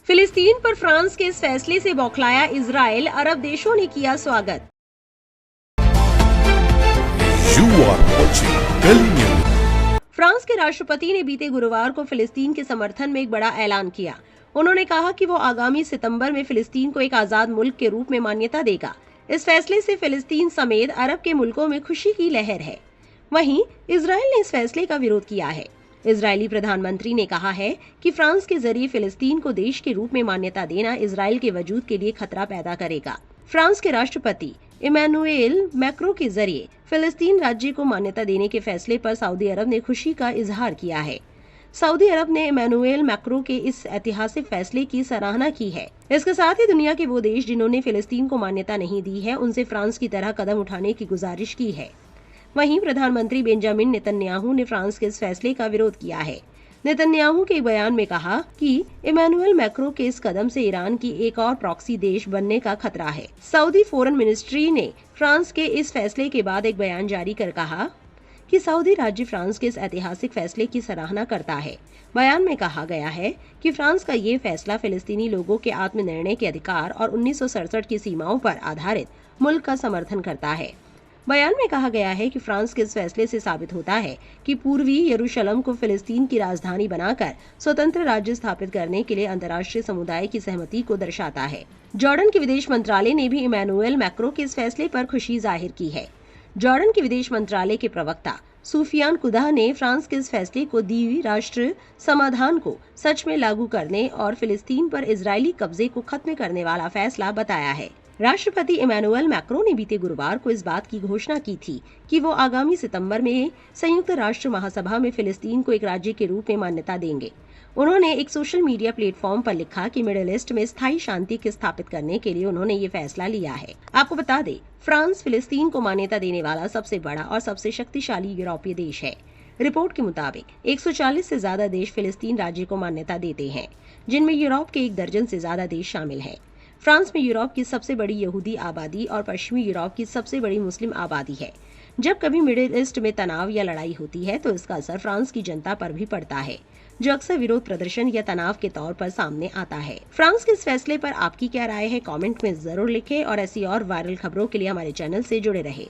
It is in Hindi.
फिलिस्तीन पर फ्रांस के इस फैसले से बौखलाया इजराइल, अरब देशों ने किया स्वागत। फ्रांस के राष्ट्रपति ने बीते गुरुवार को फिलिस्तीन के समर्थन में एक बड़ा ऐलान किया। उन्होंने कहा कि वो आगामी सितंबर में फिलिस्तीन को एक आजाद मुल्क के रूप में मान्यता देगा। इस फैसले से फिलिस्तीन समेत अरब के मुल्कों में खुशी की लहर है। वहीं इजराइल ने इस फैसले का विरोध किया है। इजरायली प्रधानमंत्री ने कहा है कि फ्रांस के जरिए फिलिस्तीन को देश के रूप में मान्यता देना इजराइल के वजूद के लिए खतरा पैदा करेगा। फ्रांस के राष्ट्रपति इमैनुएल मैक्रों के जरिए फिलिस्तीन राज्य को मान्यता देने के फैसले पर सऊदी अरब ने खुशी का इजहार किया है। सऊदी अरब ने इमैनुएल मैक्रों के इस ऐतिहासिक फैसले की सराहना की है। इसके साथ ही दुनिया के वो देश जिन्होंने फिलिस्तीन को मान्यता नहीं दी है, उनसे फ्रांस की तरह कदम उठाने की गुजारिश की है। वहीं प्रधानमंत्री बेंजामिन नेतन्याहू ने फ्रांस के इस फैसले का विरोध किया है। नेतन्याहू के एक बयान में कहा कि इमैनुएल मैक्रों के इस कदम से ईरान की एक और प्रॉक्सी देश बनने का खतरा है। सऊदी फॉरेन मिनिस्ट्री ने फ्रांस के इस फैसले के बाद एक बयान जारी कर कहा कि सऊदी राज्य फ्रांस के इस ऐतिहासिक फैसले की सराहना करता है। बयान में कहा गया है कि फ्रांस का ये फैसला फिलिस्तीनी लोगों के आत्मनिर्णय के अधिकार और 1967 की सीमाओं पर आधारित मुल्क का समर्थन करता है। बयान में कहा गया है कि फ्रांस के इस फैसले से साबित होता है कि पूर्वी यरूशलेम को फिलिस्तीन की राजधानी बनाकर स्वतंत्र राज्य स्थापित करने के लिए अंतर्राष्ट्रीय समुदाय की सहमति को दर्शाता है। जॉर्डन के विदेश मंत्रालय ने भी इमैनुएल मैक्रों के इस फैसले पर खुशी जाहिर की है। जॉर्डन के विदेश मंत्रालय के प्रवक्ता सूफियान कुदाह ने फ्रांस के इस फैसले को द्विराष्ट्र समाधान को सच में लागू करने और फिलिस्तीन पर इजरायली कब्जे को खत्म करने वाला फैसला बताया है। राष्ट्रपति इमैनुएल मैक्रों ने बीते गुरुवार को इस बात की घोषणा की थी कि वो आगामी सितंबर में संयुक्त राष्ट्र महासभा में फिलिस्तीन को एक राज्य के रूप में मान्यता देंगे। उन्होंने एक सोशल मीडिया प्लेटफॉर्म पर लिखा कि मिडिल ईस्ट में स्थायी शांति की स्थापित करने के लिए उन्होंने ये फैसला लिया है। आपको बता दें, फ्रांस फिलिस्तीन को मान्यता देने वाला सबसे बड़ा और सबसे शक्तिशाली यूरोपीय देश है। रिपोर्ट के मुताबिक 140 से ज्यादा देश फिलिस्तीन राज्य को मान्यता देते हैं, जिनमें यूरोप के 1 दर्जन से ज्यादा देश शामिल हैं। फ्रांस में यूरोप की सबसे बड़ी यहूदी आबादी और पश्चिमी यूरोप की सबसे बड़ी मुस्लिम आबादी है। जब कभी मिडिल ईस्ट में तनाव या लड़ाई होती है तो इसका असर फ्रांस की जनता पर भी पड़ता है, जो अक्सर विरोध प्रदर्शन या तनाव के तौर पर सामने आता है। फ्रांस के इस फैसले पर आपकी क्या राय है, कमेंट में जरूर लिखें और ऐसी और वायरल खबरों के लिए हमारे चैनल से जुड़े रहें।